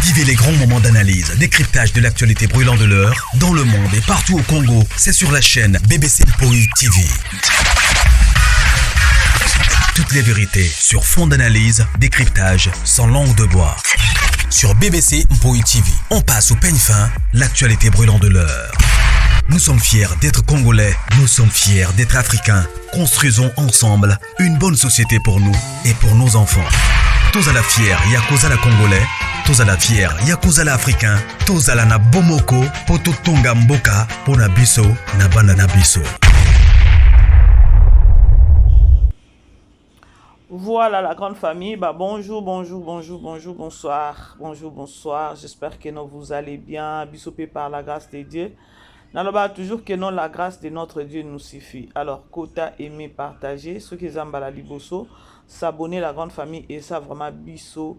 Vivez les grands moments d'analyse, décryptage de l'actualité brûlant de l'heure, dans le monde et partout au Congo. C'est sur la chaîne BBC Mpoi TV. Toutes les vérités sur fond d'analyse, décryptage, sans langue de bois. Sur BBC Mpoi TV, on passe au peigne fin, l'actualité brûlant de l'heure. Nous sommes fiers d'être Congolais, nous sommes fiers d'être Africains. Construisons ensemble une bonne société pour nous et pour nos enfants. Tous à la fière, Yakozala Congolais, tous à la fière, Yakozala Africain, tous à la na Bomoko, poto tonga mboka, pona biso, na banda na biso. Voilà la grande famille, bonjour, bonsoir, j'espère que vous allez bien, bisopé par la grâce de Dieu. Naloba toujours que non, la grâce de notre Dieu nous suffit. Alors, quota, aimer, partager, ceux qui aiment la liboso, s'abonner la grande famille et ça vraiment biso,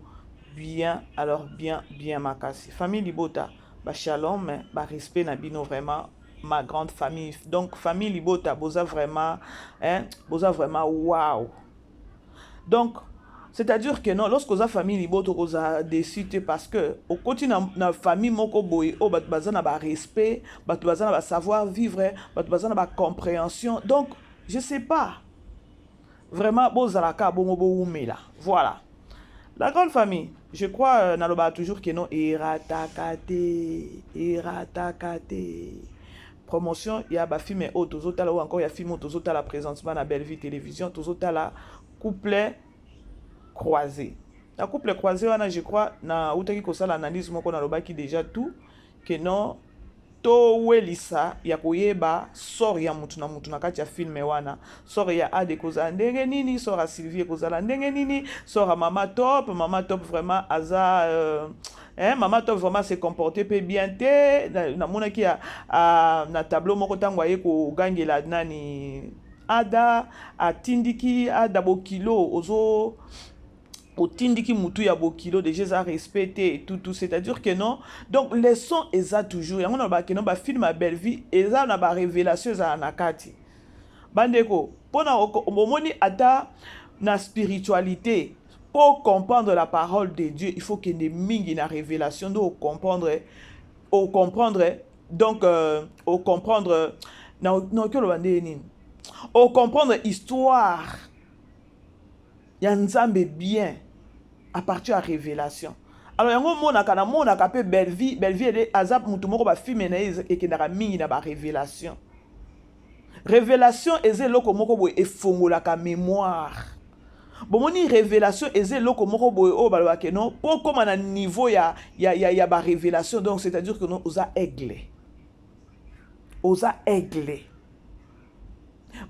bien, alors bien makasi. Famille Libota, shalom, respect nabino vraiment, ma grande famille. Donc, famille Libota, boza vraiment, waouh. Donc, c'est-à-dire que non, lorsque la famille liboto a décidé parce que au quotidien na famille moko boy o bat bazana ba respect, bat bazana ba savoir vivre, bat bazana ba compréhension. Donc, je sais pas. Vraiment bozalaka bongo bo umela. Voilà. La grande famille, je crois naloba toujours que non iratakate. Promotion, il y a ba film o tozotala ou encore il y a film tozotala présentement na Belle Vie télévision, tozotala couplet croisé. La couple croisé, je crois, na utaki kosala analyse moko na lobaki déjà tout que non to welisa ya koyeba sort ya mutu na kati ya film wana sort ya ade kozala ndenge nini, sort ya Sylvie kozala ndenge nini, sort ya mama top vraiment aza mama top vraiment se comporter pe bien te na monaki ya na tableau moko tango aye ko gangela nani ada atindiki ada bokilo ozo otindiki mutu ya bokilo déjà ça respecté et tout c'est-à-dire que non donc les sons eza toujours yango na ba que non ba film à Belle Vie eza na ba révélation za nakati bandeko pona omoni ata na spiritualité pour comprendre la parole de Dieu il faut que ne mingi na révélation do comprendre donc au comprendre na que le bande nini au comprendre histoire ya nzambe bien à partir de révélation. Alors yango monaka pe Belle Vie ele azap mutu moko ba film na ekendaka mingi na ba révélation. Révélation eze loko moko boye efongolaka mémoire. Bomoni révélation eze loko moko boye o balwa ke non pour comme na niveau ya ba révélation donc c'est-à-dire que non oza aigle.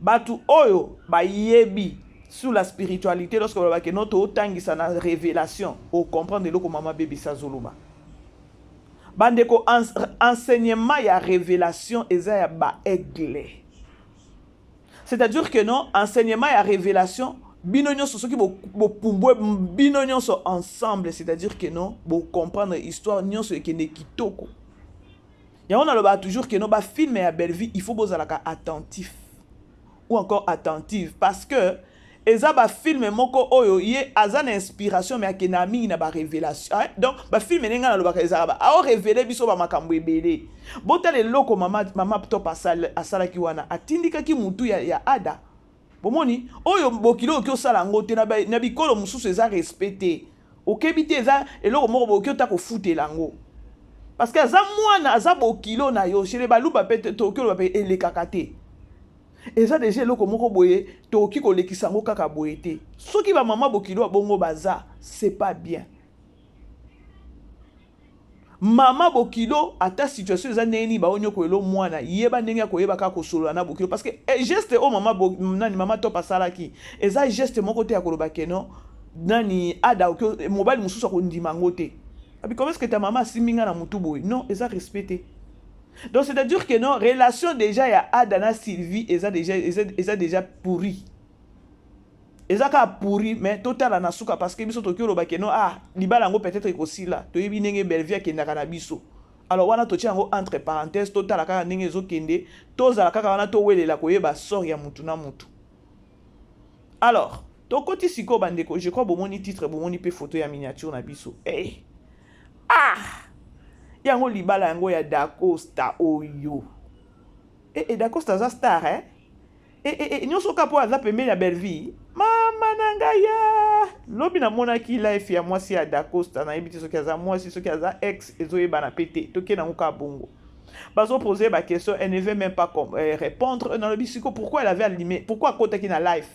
Batu oyo ba yebi sur la spiritualité lorsque vous avez notre autant ça na révélation au comprendre le comment bébé ça zoluba bandeko enseignement ya révélation eza ya ba aigle c'est-à-dire que non enseignement ya révélation binonyo soki bo pumbwe binonyo so ensemble c'est-à-dire que non bo comprendre histoire nyonso ekende kitoko ya on a le toujours que non ba film ya Belle Vie il faut bozalaka attentif ou encore attentive parce que eza ba film moko oyo ye aza na inspiration mais akena mingi na ba révélation donc ba film nenga na lobaka eza ba a révéler biso ba makambo ebele botale loko mama top asala ki wana atindika ki mutu ya ada bomoni oyo bokilo ki osala ngote na bikolo mususu eza respecté okebite eza eloko moko bokyo ta ko futela ngo parce que aza mwana aza bokilo na yo chere baluba pete to kyo ba pe elekakate. Et ça déjà loko moko boye to ki ko lekisa ngo kaka boye te soki ba mama bokilo bongo baza c'est pas bien mama bokilo ata situation eza neni ba onyo ko elo mwana yeba ndenge ko yeba ka ko solo na bokilo parce que geste o mama nani mama to pasala ki eza geste moko te ya ko loba keno nani ada ko mobile mususu ko ndima ngote abi comment est-ce que ta maman siminga na mutu boye non eza respecté. Donc c'est-à-dire que non relation déjà ya Adana Sylvie eza déjà pourri. Eza ka pourri mais total na suka parce que biso tokyo loba ke non libala ngo peut-être ekosi là to yebi ndenge Belle Vie ke ndaka na biso. Alors wana to tia ngo entre parenthèses total ka ndenge zo kende tozala kaka wana to welela koyeba sort ya mutu na mutu. Alors tokoti siko bandeko je crois bomoni titre bomoni pe photo ya miniature na biso. yango libala yango ya Dacosta oyo Dacosta za star nyonso kapo aza pembeni ya Belleville mama na ngai ya lobi namonaki life ya mwasi ya Dacosta nayebi te soki aza mwasi soki aza ex ezoyebana pe te toke nango ka bongo bazo poser ba question elle ne veut même pas répondre dans le bisiko pourquoi elle avait allumé pourquoi akotaki na life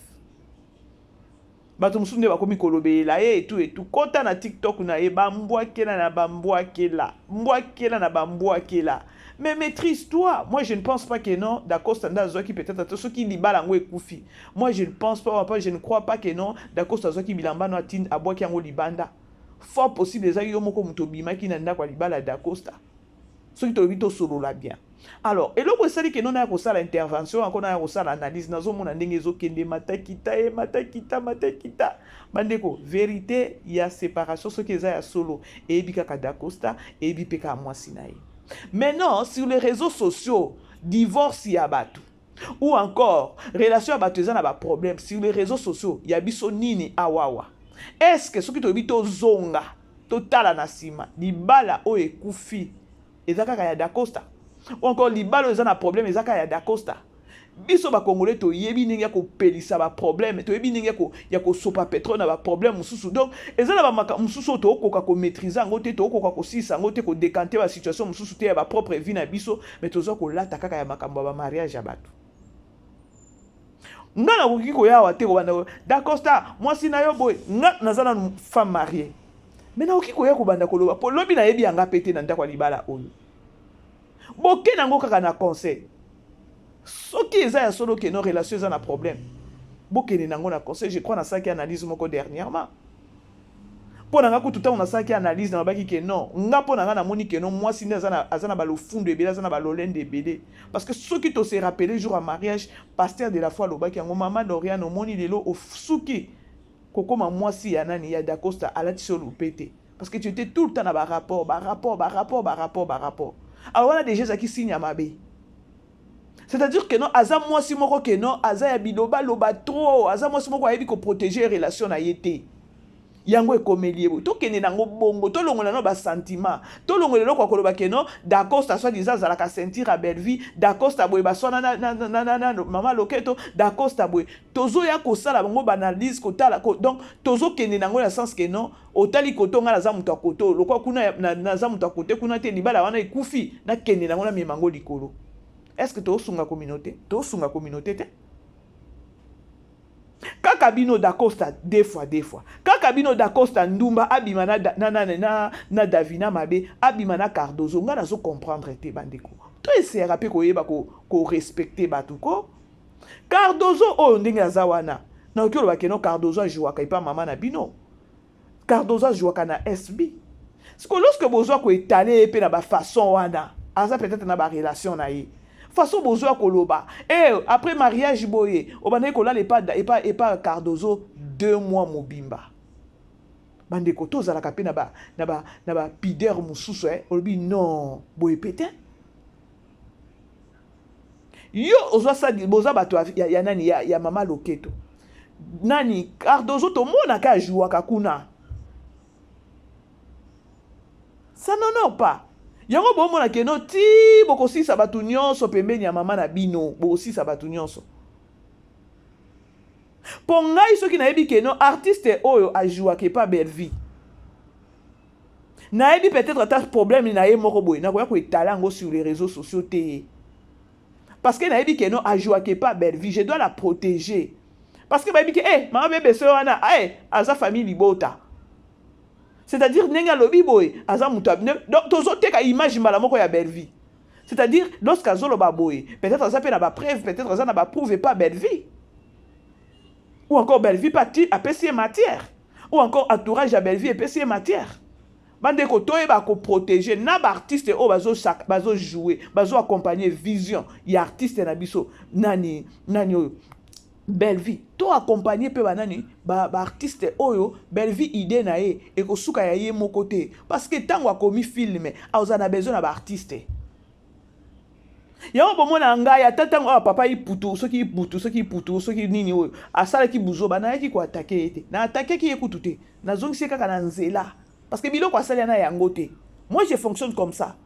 bato musunde bakomi kolobela et tout kota na TikTok na ye bambwakela na bambwakela na bambwakela mais maîtrise-toi. Moi je ne pense pas que non Dacosta ndazo qui peut-être ceux qui libala ngo ekufi. Moi je ne pense pas je ne crois pas que non Dacosta zo qui bilamba no atin abwaki yango libanda fort possible les ayo moko muto bima ki na ndako libala Dacosta ceux qui to bito solo la bien. Alors et loko sali que non na ko sala intervention encore na ko sala analyse nazo mona ndenge zo kende matakita bandeko vérité il y a séparation ce qui est ya solo et bika ka Dacosta et bipeka mwasi na ye. Maintenant sur les réseaux sociaux divorce ya batu ou encore relation ya batu ezana ba problème sur les réseaux sociaux ya biso nini awawa est-ce que soki to bito zonga totala na sima libala o ekufi ezaka ya Dacosta ou encore libala ezana problème ezaka ya Dacosta biso ba congolais to yebi ningi ya ko pelisa ba problème to yebi ningi ya ko sopa pétrole na ba problème mususu donc ezala ba maka mususu to okoka ko maîtriser ngote to okoka ko sisa ngote ko décanter ba situation mususu te ya ba propre vie na biso mais tozo ko lata kaka ya makambo ba mariage ya batu ngana koki ko yawa te ko banda Dacosta moi si na yo boy nga nazana femme mariée mais na koki ko ya ko banda ko loba po lobi na yebi anga pété na ndako libala oyo boke nango kaka na conseil soki eza ya solo que nos relations eza na problème bokene nango na conseil je crois na saki analyse moko dernièrement po nanga ko tout temps on a saki analyse na baki que non nga po nanga na moni que non moi si azana ba lo fundo ebele azana ba lolende ebele parce que soki to se rappeler jour à mariage pasteur de la foi lobaki yango mama Dorian no moni lelo o suki kokoma moi si ya nani ya Dacosta alati solo pété parce que tu étais tout le temps na ba rapport alors on a déjà qui signe à mabe. C'est-à-dire que non, aza moi si moko que non, aza ya biloba loba trop, aza moi si moko ayebi ko protéger relation na yete. Yango e komelie bo. To kene nango bongo, to longola no ba sentiment. To longola lo kwa koloba que non, Dacosta soit disant za la ka sentir à Belleville, Dacosta boy ba sona na mama loketo, Dacosta boy. Tozo ya ko sala bango banalise ko tala ko donc tozo kene nango na sens que non, otali koto nga na za muto koto, lokwa kuna na za muto kote kuna te libala wana ekufi na kene nango na mimango likolo. Est-ce que tu as une communauté? Tu as une communauté? Kaka bino Dacosta deux fois. Kaka bino Dacosta ndumba abimana na Davina mabe abimana Cardozo nga nazo comprendre te bandeko. To essayer rappeler ko yeba ko respecter batuko. Cardozo o ndenge azawana. Na okyo ba keno Cardozo ajouaka kaipa mama na bino. Cardozo ajouaka na SB. Parce que lorsque bozwa ko étaler pe na ba façon wana, aza peut-être na ba relation na ye. Façon bozoa koloba après mariage boye obane ko la et pas Cardozo 2 mois mobimba bande ko to zala kapena na ba pideur mususu olobi non boye pété yo ozwa sa boza bato ya nani ya mama loketo nani Cardozo to mona ka joua kakuna ça non pas yango bomona ke no ti bokosisa batu nyonso pembeni ya mama na bino bokosisa batu nyonso po ngai soki nayebi ke no artiste oyo ajouake pa Belleville nayebi peut-être ata problème na ye moko boye nakoya koetala yango sur les réseaux sociaux te parce que nayebi ke no ajouake pa Belleville je dois la protéger parce que bayebi ke mama bebe so wana aza famille libota. C'est-à-dire nenga lobi boy aza mutu donc tozo teka image mala moko ya Belleville. C'est-à-dire lorsque azolo ba boy peut-être aza pe na ba preuve peut-être aza na ba prouve pas Belleville. Ou encore Belleville parti à PC matière ou encore entourage à Belleville et PC matière. Bande ko toye ba ko protéger na ba artiste o bazo jouer bazo accompagner vision ya artiste na biso nani Belleville to accompagner pe banani ba artiste oyo Belleville idée na ye et ko suka ya ye moko te parce que tango akomi film aza besoin na ba artiste yango bomona ngai atatango papa iputu soki nini oyo asala ki buzo bana yaki ko attaquer ete na attaquer ki ekutu te na zongisi kaka na nzela parce que biloko asala na yango te Moi, je fonctionne comme ça.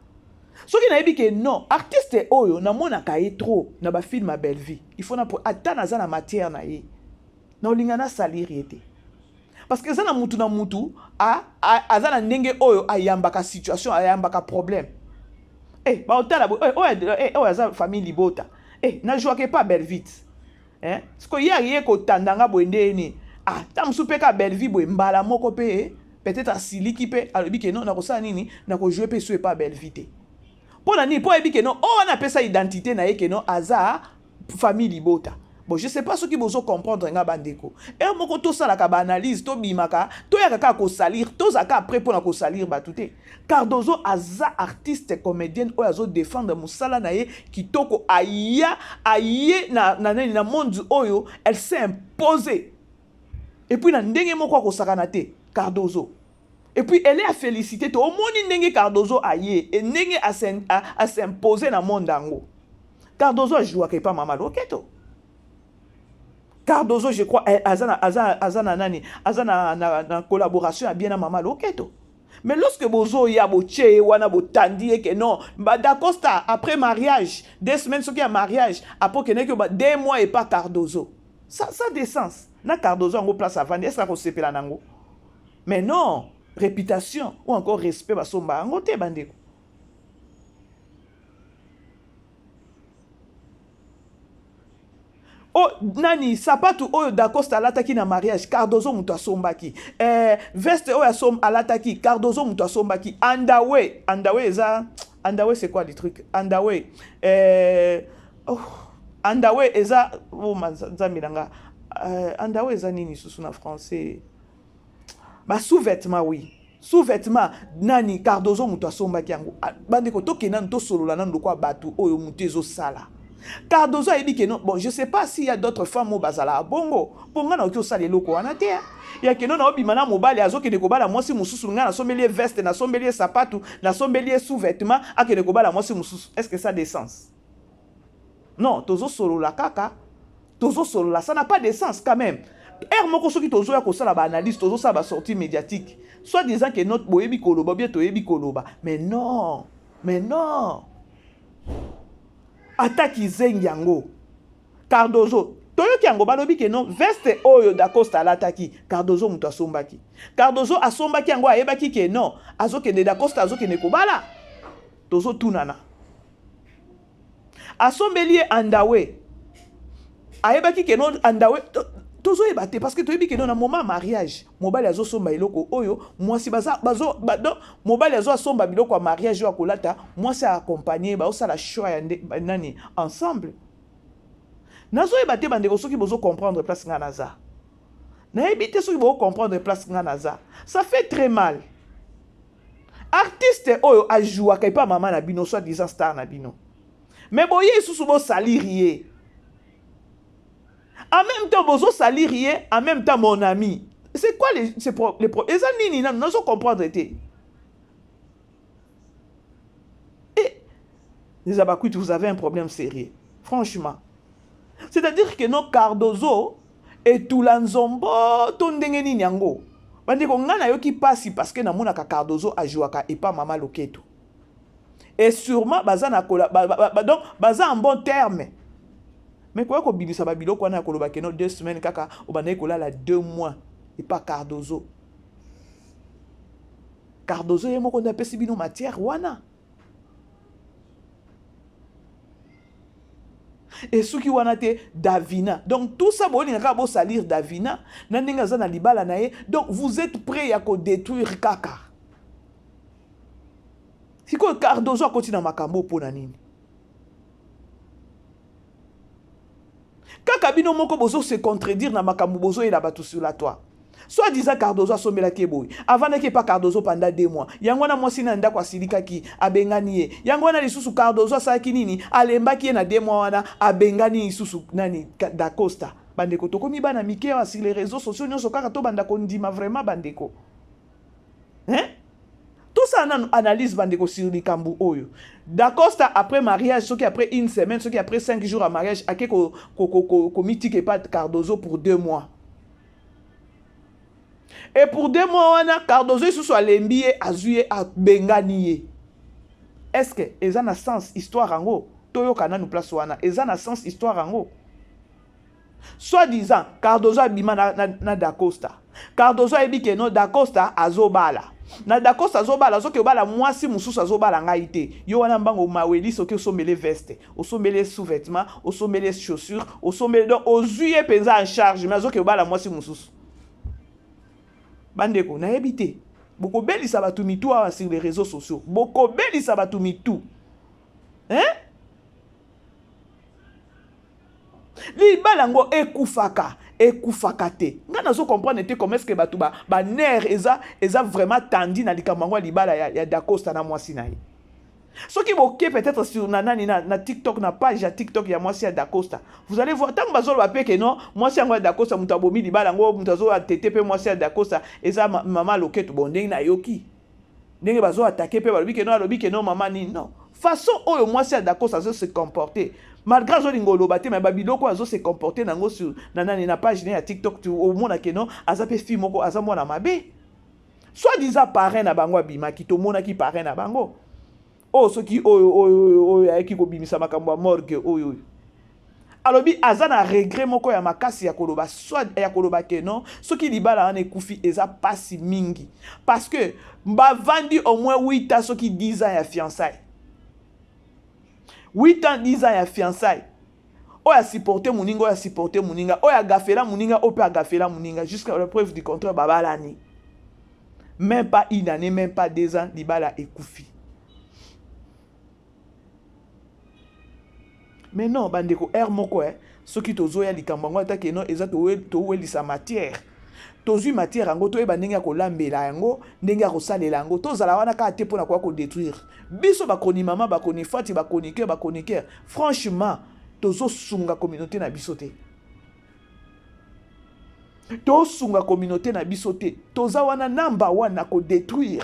Ce qui n'a dit que non, artiste oyo na mona kaye trop na ba film à belle vie. Il faut na pour attendre na matière na ye. Na olingana salir yete. Parce que ça na mutu azana ndenge oyo ayambaka situation, ayambaka problème. Ba otala aza famille libota. Na joie que pas belle vite. Ce que yé ko tandanga boende ni. Ta msupe ka belle vie boe mbala moko pe peut-être asiliki pe alobi que non na ko sa nini na ko jouer pe so pas belle vite. Pour la nuit, pour que non, on appelle ça identité na que non, aza famille libota. Bon, je sais pas ce qui vous comprendre nga bandeko. Et moko to ça la ka analyse, to bimaka, to ya ka ko salir, to zaka après pour na ko salir batute. Cardozo aza artiste comédienne o azo défendre musala na ye kitoko aya na monde oyo, elle s'est imposée. Et puis na ndenge moko ko sakanate, Cardozo. Et puis, elle est à féliciter. Tout le monde n'est Cardozo aïe. Et n'est à s'imposer dans le monde. Cardozo a joué pas maman loketo. Cardozo, je crois, azana collaboration à bien à maman loketo. Mais lorsque bozo ya boche wana botandi que non, d'Acosta après mariage, 2 semaines ce qui a mariage, après que n'est que 2 mois et pas Cardozo. Ça a sens. Na Cardozo en place avant, est-ce qu'on s'est la nango? Mais non. Réputation ou encore respect basomba ngote bandeko. Oh nani sapatu oyo d'Acosta alataki na mariage Cardozo mutu asombaki. Veste oyo asom alataki Cardozo mutu asombaki. Andawe c'est quoi le truc? Andawe Andawe eza oh manzamilanga. Andawe eza nini susu na français? Ba sous-vêtement oui. Sous-vêtement nani Cardozo mutu asombaki yango. Bandeko tokena nto solola nando kwa batu oyo mutu ezo sala. Cardozo a dit que non. Bon, je sais pas s'il y a d'autres femmes au bazala bongo. Ponga na okyo sala eloko wana te. Ya que non na obi mana mobali azoke ne kobala mwasi mususu nga na sombelier veste na sombelier sapatu na sombelier sous-vêtement ake ne kobala mwasi mususu. Est-ce que ça a des sens? Non, tozo solola kaka. Tozo solola ça n'a pas de sens quand même. Moko soki tozo ya kosala ba analyse tozo sa ba sortie médiatique soit disant que notre boyebi koloba bien toyebi koloba mais non attaque zengi yango Cardozo toyoki yango balobi ke non veste oyo d'Acosta alataki Cardozo mutu asombaki Cardozo asombaki yango ayebaki ke non azokende d'Acosta azokende kobala tozo tunana asombeli Andawe ayebaki ke non Andawe tozo ebate parce que toyebi ke non na moment mariage mobali azo somba iloko oyo mwasi bazo mobali azo somba biloko ya mariage yo akolata mwasi accompagner ba osala choix ya nani ensemble nazo ebate bandeko soki bozo comprendre place nga naza na ebite soki bozo comprendre place nga naza ça fait très mal artiste oyo a joué ka pa mama na bino soit disant star na bino mais boye susu bo salirier. En même temps, bozo salirier, en même temps, mon ami. C'est quoi les problèmes? Les amis, nous ne comprendre. Et les abakuit, vous avez un problème sérieux. Franchement. C'est-à-dire que nos Cardozo et tout l'anzombo, ton dengeni nyango. Bandi ko ngana yo ki passe parce que na mona ka Cardozo a joué et pas mama loketo. Et sûrement, bazana donc, baza en bon terme. Mais quoi qu'on bibisa babilo quoi na koloba keno 2 semaines kaka obanaye kolala 2 mois et pas Cardozo. Cardozo yemo ko na pesi bino matière wana. Et suki wana te Davina. Donc tout ça boni ngaka bo salir Davina na ndinga za na libala na ye. Donc vous êtes prêts à ko détruire kaka. Siko Cardozo akoti na makambo pona nini? Kaka bino moko bozo se contredire na makambo bozo et la batu sur la toit. Soit disant Cardozo sombela keboy. Avant que pas Cardozo pendant 2 mois. Yangwana mwasi na ndako asilika ki abengani ye. Yangwana lisusu Cardozo asaki nini? Alemba ki na 2 mois wana abengani isusu nani d'Acosta. Bandeko tokomi bana mike sur les réseaux sociaux nyonso kaka to bandako ndima vraiment bandeko. Tout ça on analyse bandeko sur likambu oyo. D'Acosta après mariage, ceux qui après 1 semaine, ceux qui après 5 jours à mariage, ake ko mythique pas Cardozo pour 2 mois. Et pour 2 mois wana Cardozo sous alembi azuye a bengani. Est-ce que eza na sens histoire ango toyo kana nous place wana eza na sens histoire ango? Soit disant Cardozo abima na Dacosta. Cardozo ebi ke no Dacosta azobala. Na Dacosta azobala soki obala mwasi mususu azobala ngai te. Yo wana mbango maweli soki osomele veste, osomele sous-vêtements, osomele chaussures, osomele donc ozuye penza en charge mais soki obala mwasi mususu. Bandeko na ebité. Boko belisa batu mitu sur les réseaux sociaux. Boko belisa batu mitu. Hein? Li balango ekufaka te. Nga nazo comprendre te comment est-ce que batu ba nerf eza vraiment tandi na likambango libala ya Dacosta na mwasi na ye. Soki boké peut-être sur na TikTok na page ya TikTok ya mwasi ya Dacosta. Vous allez voir tant bazolo ba peke non, mwasi yango ya Dacosta mutabomi libala ngo mutazo atete pe mwasi ya Dacosta eza mama loketo bondeng na yoki. Ndenge bazo attaquer pe balobi ke non mama ni non. Façon oyo mwasi ya Dacosta zo se comporter. Malgré zo lingolo baté mais babiloko azo se comporter nango sur na page ya TikTok tu au mona ke non azape fi moko azamona mabe. Soit disant parrain na bango abima ki to mona ki parrain na bango. Oh soki oyo ayaki kobimisa makambo ya morgue oyo. Alobi azana regret moko ya makasi ya koloba soit ya koloba ke non soki libala ane kufi eza pasi mingi parce que ba vandi au moins 8 ans soki 10 ans ya fiançailles. 8 ans 10 ans ya fiançailles. Oya supporter muninga oya supporter muninga oya gafela muninga ope agafela muninga jusqu'à la preuve du contraire babalani. Même pas une année, même pas 2 ans libala ekufi. Mais non, bandeko, moko soki tozo ya likambango atake non eza towe sa matière. Tozu matière ango to eba ndenge ko lambela yango, ndenge ko salela yango, tozala wana ka te pona kwa ko détruire. Biso bakoni mama, bakoni fati, bakoni cœur. Franchement, tozo sunga communauté na biso te. To sunga communauté na biso te. Toza wana number 1 na ko détruire.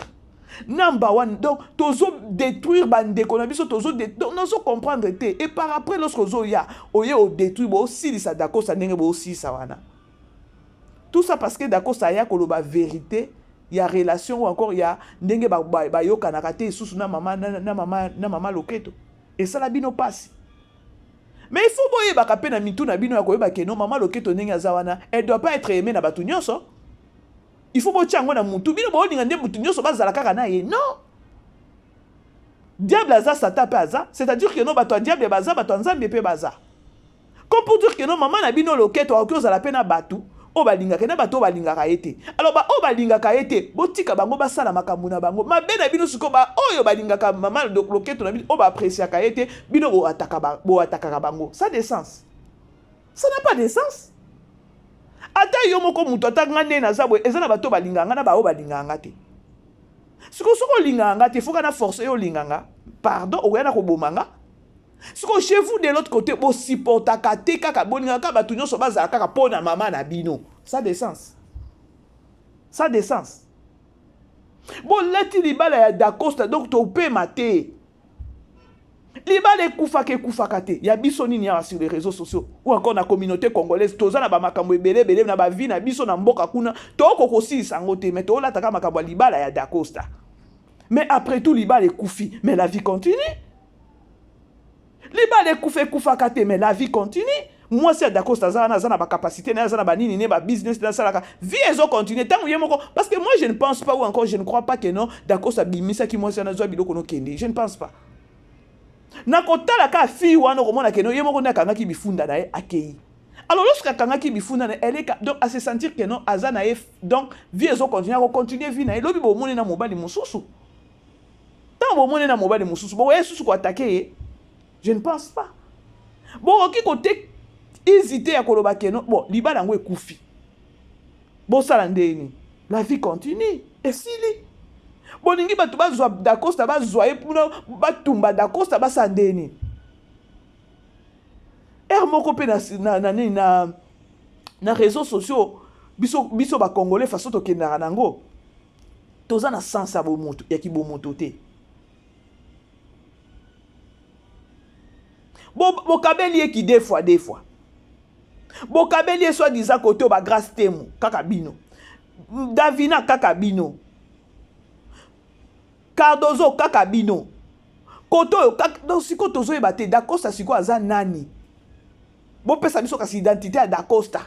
Number 1 donc tozo détruire bandeko na biso tozo donc nozo comprendre te et par après lorsque zo ya oye o détruire bo si sa Dacosta ndenge bo si sa wana tout ça parce que Dacosta ya koloba vérité ya relation ou encore ya ndenge ba yoka na kate susu na mama loketo et ça la bino passe mais il faut boye ba kapé na mitu na bino ya koyeba ke non mama loketo ndenge azawana elle doit pas être aimée na batu nyonso. Il faut que na mutu bino bo ninga nde mutu nyoso bazala kaka na ye non diable aza satan pe aza c'est-à-dire que non bato diable baza bato nzambe pe baza comme pour dire que non maman na bino loketo akoza la pena batu o balinga ke na bato balinga ka ete alors ba o balinga ka ete botika bango basala makambo na bango mabe na bino siko ba oyo balinga ka maman loketo na bino o ba apprécier ka ete bino bo ataka bango ça a des sens ça n'a pas de sens. Ata yo moko mutu atanga nde na zabwe eza na bato balinganga na bao balinganga te. Siko soko linganga te foka na force yo linganga. Pardon, oya na kobomanga. Siko chez vous de l'autre côté bo supportaka te kaka boningaka batu nyonso bazala kaka pona mama na bino. Ça a des sens. Ça a des sens. Bon lati libala ya Dacosta donc to pe mate. Libale kufaka te ya biso nini ya sur les réseaux sociaux ou encore na communauté congolaise toza na ba makambo ebele na ba vie na biso na mboka kuna to kokosi sango te mais to la taka makambo libala ya Dacosta mais après tout libale kufi mais la vie continue libale kufaka te mais la vie continue moi c'est Dacosta za na ba capacité na za na ba nini ne ba business na salaka vie ezo continue tant yemoko parce que moi je ne pense pas ou encore je ne crois pas que non Dacosta bimisa ki moi c'est na zo biloko no kende je ne pense pas. Na kotala ka fi wana komona ke no yemoko na kanga ki bifunda na ye akei. Alors lorsque kanga ki bifunda na elle donc à se sentir que non azana e donc vie ezo continuer vie na e lobi bo mone na mobali mususu. Tant bo mone na mobali mususu bo yesusu ko attaquer je ne pense pas. Bon ki côté hésiter ya koloba ke no bon libala ngo ekufi. Bo sala ndeni la vie continue et sili boningi batu bazwa Dacosta bazwa epuna batumba Dacosta basandeni moko pe na réseaux sociaux biso ba congolais façon to kendara nango toza na sens ya bomoto ya ki bomoto te bo kabeli ki des fois bo kabeli soit disant côté ba grâce temu kaka bino Davina kaka bino, Cardozo kaka bino, Koto kaka donc siko tozo ebate Dacosta siko aza nani. Bon pesa biso kasi identité à Dacosta.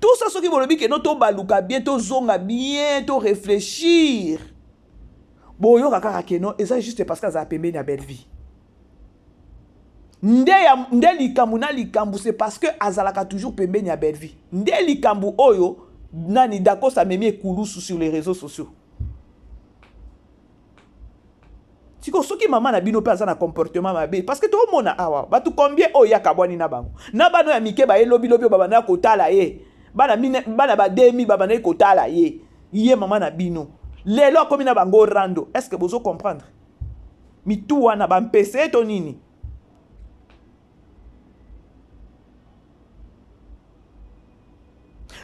Tout ça ce qui veut dire que notre baluka bien, to zonga bien, to réfléchir. Bon yo kaka keno et ça juste parce que ça a pembe na belle vie. Nde likambu na likambu c'est parce que azalaka toujours pembe na belle vie. Nde likambu oyo nani Dacosta memi ekulusu sur les réseaux sociaux. Siko soki maman na bino pe aza na comportement mabe parce que to mona awa batu combien oya kabwani na bango na bano ya mike ba elobi lobi baba na kotala ye bana ba demi baba na kotala ye maman na bino lelo komi na bango rando. Est-ce que bozo comprendre mitu wana ba mpese to nini?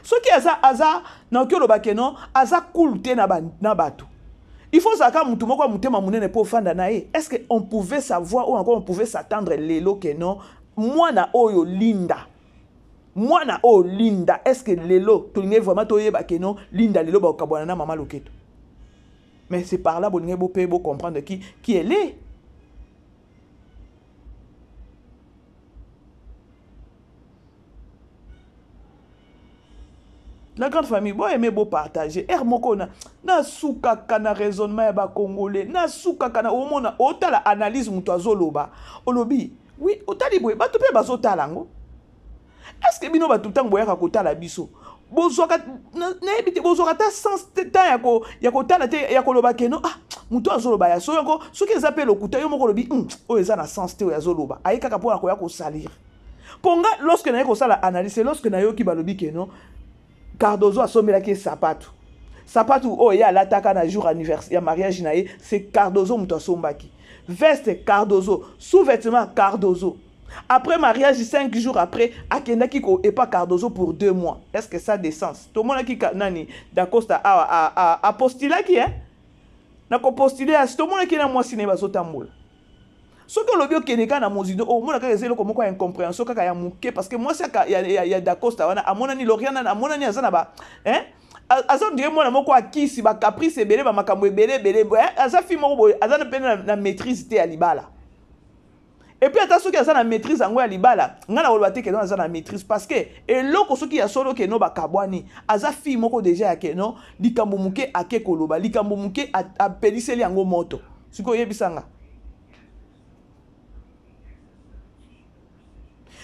Soki aza na okyo lobakeno aza kulte na batu. Il faut savoir que mutuma kwa mutema munene po fanda na ye. Est-ce que on pouvait savoir ou encore on pouvait s'attendre lelo que non mwana oyo linda. Mwana oyo linda est-ce que lelo tolinge vraiment toyeba que non linda lelo ba okabwana na mama loketo. Mais c'est par là bolinge bo pe bo comprendre qui elle est. La grande famille, bon aimer beau partager. Moko na souka kana raisonnement ya ba congolais, na souka kana omona otala analyse muto azoloba. Olobi, oui, otali boye bato pe bazotala ngo. Est-ce que bino batu tango ya kotala biso? Bozoka na ebite bozoka ta sens ta ya kotala te ya koloba keno muto azoloba ya so yoko soki ezape lokuta yo moko lobi o eza na sens te ya zoloba. Ayi kaka po ya ko salir. Ponga lorsque na ko sala analyse lorsque na yo ki balobi keno Cardozo a sommé qui sapatou. Sapatou oh ya l'attaque na jour anniversaire ya mariage na ye c'est Cardozo muto sombaki. Veste Cardozo, sous-vêtement Cardozo. Après mariage 5 jours après akenda kiko et pas Cardozo pour 2 mois. Est-ce que ça a des sens? Tout le monde qui nani Dacosta a postulé qui hein? Na ko postulé à tout le monde qui na moi cinéma zotambola. Ce que le bio keneka na mozido o mona ka ezelo komoko ya incompréhension kaka ya muke parce que moi ça ya Dacosta wana amona ni Loriana amona ni azana ba hein azan dire mona moko akisi ba caprice ebele ba makambo ebele aza fi moko boy azana pena na maîtrise te ya libala et puis ata soki azana maîtrise yango ya libala ngana oloba te ke non azana maîtrise parce que eloko soki ya solo ke no ba kabwani aza fi moko déjà ya ke non likambo muke ake koloba likambo muke a peliseli yango moto siko yebisanga.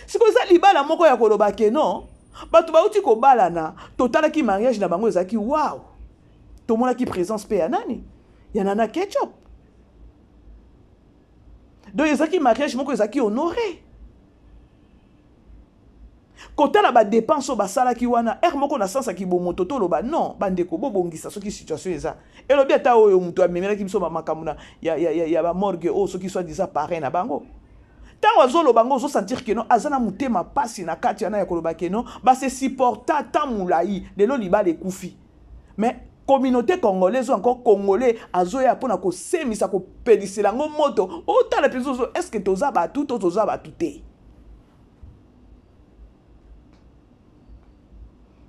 Si vous avez libala moko ya koloba ke non, batu bauti ko balana, totala ki mariage na bango ezaki wow. To mona ki présence pe ya nani? Ya nana ketchup. Donc ezaki mariage moko ezaki honoré. Kotala ba dépense ba sala ki wana, moko na sansa ki bomoto to loba non, bandeko bobongisa soki situation eza. Et lo bi ata oyo muto amemela ki biso ba makamuna ya ba morgue o soki soit disant parrain na bango. Tant azolo bango zo sentir que non azana mutema pasi na kati yana ya koloba que non ba se supporta tant moulayi lelo libala ekufi. Mais communauté congolaise ou encore congolais azoya pona ko semisa ko pelisela ngo moto ota la peso est-ce que toza ba tout toza ba touté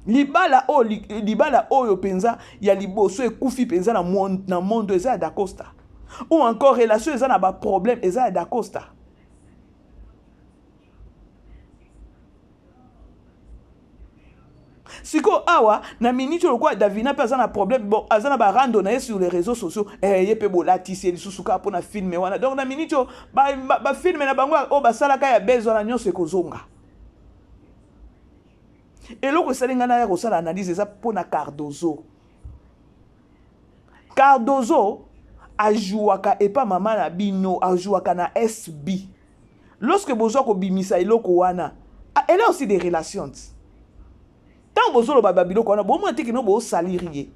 libala oyo penza ya liboso ekufi penza na monde eza Dacosta ou encore relation eza na ba problème eza Dacosta. Siko awa na minute lokwa Davina pe azana problème bon azana ba rando na sur les réseaux sociaux yepe bolati c'est susuka pona filmer wana donc na minute ba filmer na bango o basala ka ya bezo na nyonso ekozonga et loko salinga na ya ko sala analyse ça pona Cardozo ajuaka et pas mama na bino ajuaka na SB lorsque bozo ko bimisa eloko wana elle a aussi des relations. Tant bozolo babilo kona bo mo teki no bo salirié.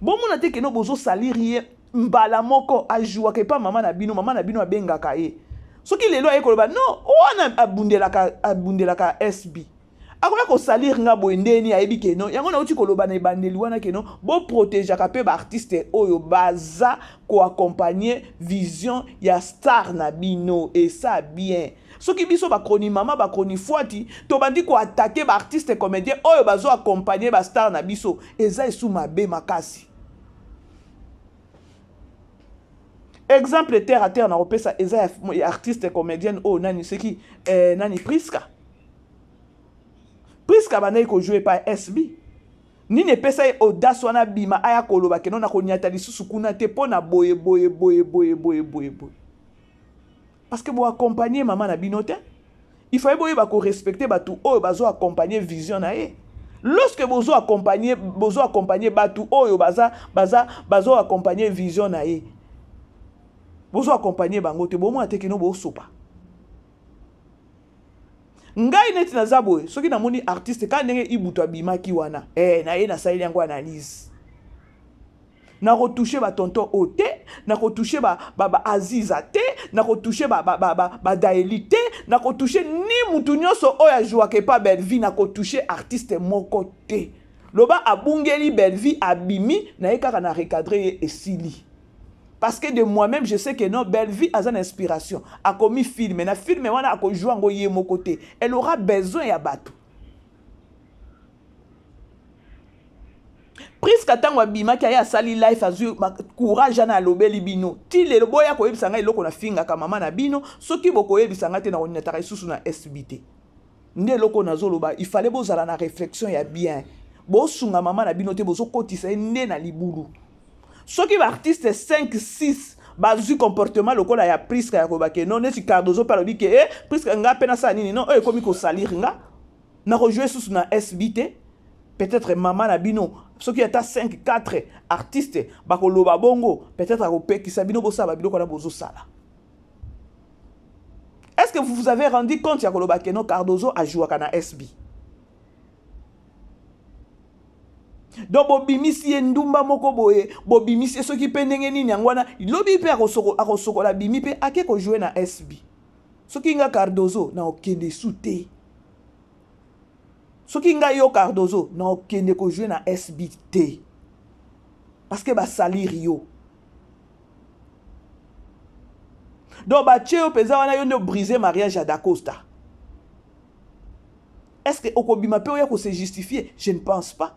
Bo mo na teki no bozo salirié mbala moko ajua ke pa mama na bino abenga kae. Soki lelo ayekoloba non wana abundelaka SB. Akoya ko salir nga bo ndeni ayebi ke no yango na uti koloba na bandeli wana ke no bo protéger ka pe ba artiste oyo baza ko accompagner vision ya star na bino et ça bien. soki biso bakroni mama bakroni fuati tobandi koatake baartiste comédien oyo bazoaccompagne bastar na biso eza esu mabe makasi. Exemple terre à terre na kopesa eza artiste comédienne oyo nani seki nani Priska banayi kojouer par SB nini epesa ye audace wana bima aya koloba keno na konyata lisusu kuna te mpo na boye parce que bo accompagner maman na bino te il faut boye ba ko respecter batu oyo bazo accompagner vision na ye. Lorsque bozo accompagner batu oyo bazo accompagner vision na ye bozo accompagner bango te bo mo ateke no bo sopa ngai neti na zaboye soki na moni artiste ka ndenge ibuto abimaki wana na ye na saili yango analyse na retoucher ba tonton ote na retoucher ba Aziza te na retoucher ba Daeli te na retoucher ni mutu nyonso oyo ajouake pa Belleville na retoucher artiste moko te loba abungeli Belleville abimi na ye kaka na recadrer ye esili. Parce que de moi-même, je sais que non, Belleville a une inspiration. A commis film. Na film, wana a joué en goye mon côté. Elle aura besoin ya bateau. Priska tango bima ki aya sali life azu courage na lobeli bino. Ti le boya ko yebisanga iloko na finga ka mama na bino, soki boko yebisanga te na onataka isusu na SBT. Nde loko na zoloba, il fallait bozala na réflexion ya bien. Bo sunga mama na bino te bozo kotisa nde na libulu. Soki ba artiste 5 6 bazu comportement lokola ya Priska ya kobake non neti Cardozo palobi ke Priska nga pena sa nini non ekomi ko salir nga na rejouer sous na SBT peut-être maman na bino soki ata 5 4 artistes bakoloba bongo peut-être akopekisa bino bosala biloko na bozo sala. Est-ce que vous vous avez rendu compte ya koloba ke non Cardozo a joué kana SB? Donc bobimisi ndumba moko boye bobimisi soki pe ndenge nini yangwana lobi pe akosokola bimi pe ake ko jouer na SB soki nga Cardozo na okende sute soki nga yo Cardozo na okende ko jouer na SB te parce que ba salir yo donc ba cheo peza wana yo ne briser mariage à Dacosta. Est-ce que okobima pe oya ko se justifier? Je ne pense pas.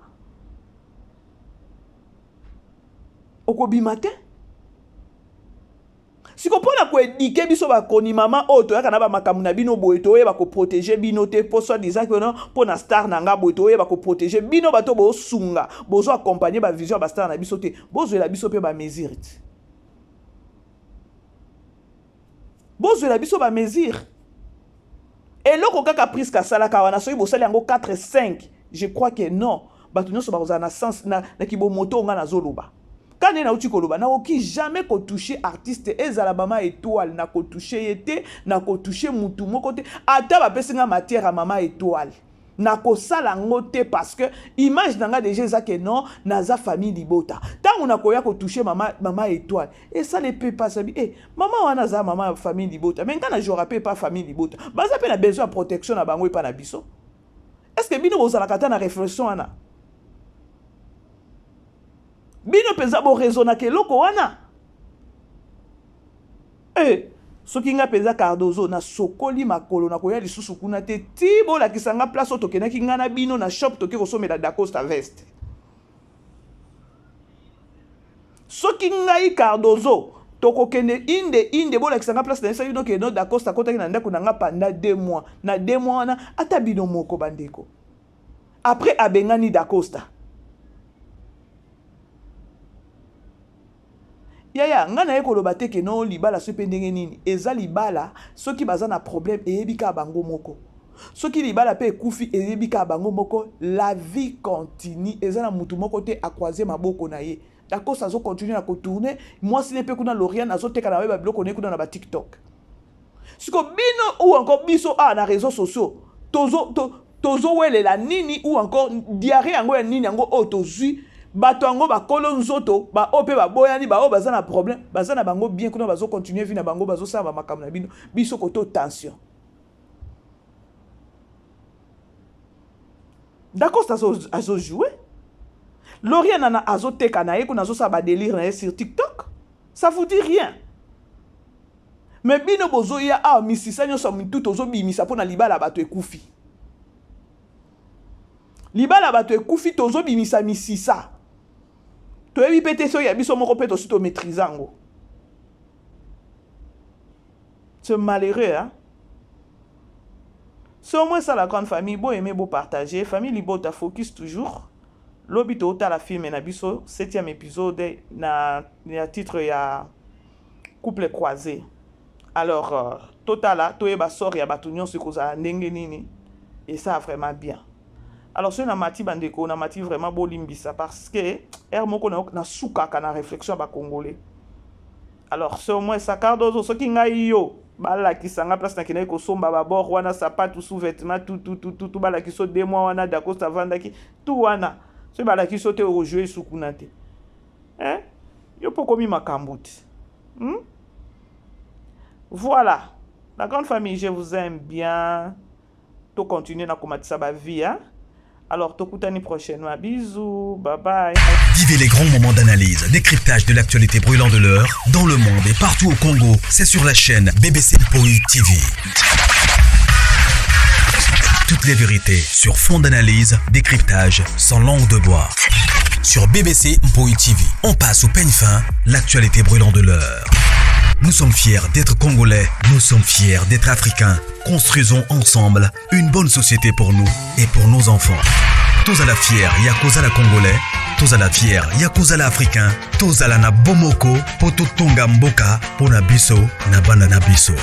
Okobima te si ko pona ko edike biso ba koni mama oto ya kana ba makamu na bino boye to yeba ko protéger bino te po so disant que non pona star na nga boye to yeba ko protéger bino bato bo sunga bozo accompagner ba vision ba star na biso te bozo la biso pe ba mesure bozo la biso ba mesure et loko kaka Priska sala ka wana so ibo sala yango 4 5 je crois que non bato nyonso ba kozana sens na kibo moto nga na zoluba. Quand on a outi koloba na oki jamais ko toucher artiste ezala mama étoile na ko toucher yete na ko toucher mutu moko te ata ba pesinga matière à mama étoile na ko sala ngote parce que image nanga déjà ça que non naza famille libota tant on a ko ya ko toucher mama étoile et ça ne peut pas sabi maman wana za mama famille libota mais quand je rappelle pas famille libota baza pe na besoin de protection na bango et pas na biso. Est-ce que bino bozala kata na réflexion wana bino peza bo raisonna ke loko wana soki nga peza Cardozo na sokoli makolo na koya lisusu kuna te tibo la kisanga place oto kenaki nga na bino na shop toke kosomela Dacosta veste soki ngai Cardozo toko kende inde bo la kisanga place na sayo ke no Dacosta kota na ndako na nga pendant 2 mois na 2 mois na ata bino moko bandeko après abengani Dacosta yaya ngana ye koloba te ke non libala so pe ndenge nini eza libala soki baza na problème eyebika bango moko soki libala pe ekufi eyebika bango moko la vie continue eza na mutu moko te a croiser maboko na ye Dacosta zo continuer na ko tourner moi si ne pe kuna Loriane azoteka na ba biloko ne kuna na ba TikTok siko bino ou encore biso na réseaux sociaux tozo wele la nini ou encore diarrhée yango ya nini yango tozui bato yango bakolo nzoto ba ope ba boyani ba o baza na problème baza na bango bien kuna bazo continuer vie na bango bazo sala makambo na bino biso koto tension. Dacosta azo jouer Loriane na azo teka na ye kuna azo sala ba délire na ye sur TikTok ça vous dit rien Mais bino bozo ya a misisa nyoso mitu tozo bimisa pona libala bato ekufi. Libala bato ekufi tozo bimisa misisa. Toyebi pete so ya biso moko peto sito maîtrisango. C'est malheureux, hein? C'est au moins ça la grande famille, beau aimer, beau partager. Famille libo ta focus toujours. L'obito ta la film na biso 7e épisode na titre ya couple croisé. Alors totala toyeba sort ya batunyon se koza ndenge nini et ça vraiment bien. Alors ce na mati bandeko na mati vraiment beau limbisa parce que moko na souka kana réflexion ba congolais. Alors c'est au moins ça cardozo so ki ngai yo bala ki sanga place na kina ko somba ba bord wana sapato sous vêtement tout bala ki so 2 mois wana d'Acosta vandaki tout wana so bala ki so te au jouer sukunate. Yo poko mi makambuti. Voilà. La grande famille, je vous aime bien. To continuer na komatisa ba vie, hein? Alors, tokutani prochainement. Bisous. Bye bye. Vivez les grands moments d'analyse, décryptage de l'actualité brûlante de l'heure, dans le monde et partout au Congo. C'est sur la chaîne BBC Mpoi TV. Toutes les vérités sur fond d'analyse, décryptage sans langue de bois. Sur BBC Mpoi TV, on passe au peigne fin, l'actualité brûlante de l'heure. Nous sommes fiers d'être Congolais, nous sommes fiers d'être Africains. Construisons ensemble une bonne société pour nous et pour nos enfants. Tous à la fière, Yakoza la Congolais. Tous à la fière, Yakoza la Africain. Tous à la na Bomoko, Poto Tonga Mboka, Pona Biso, na Bana na Biso.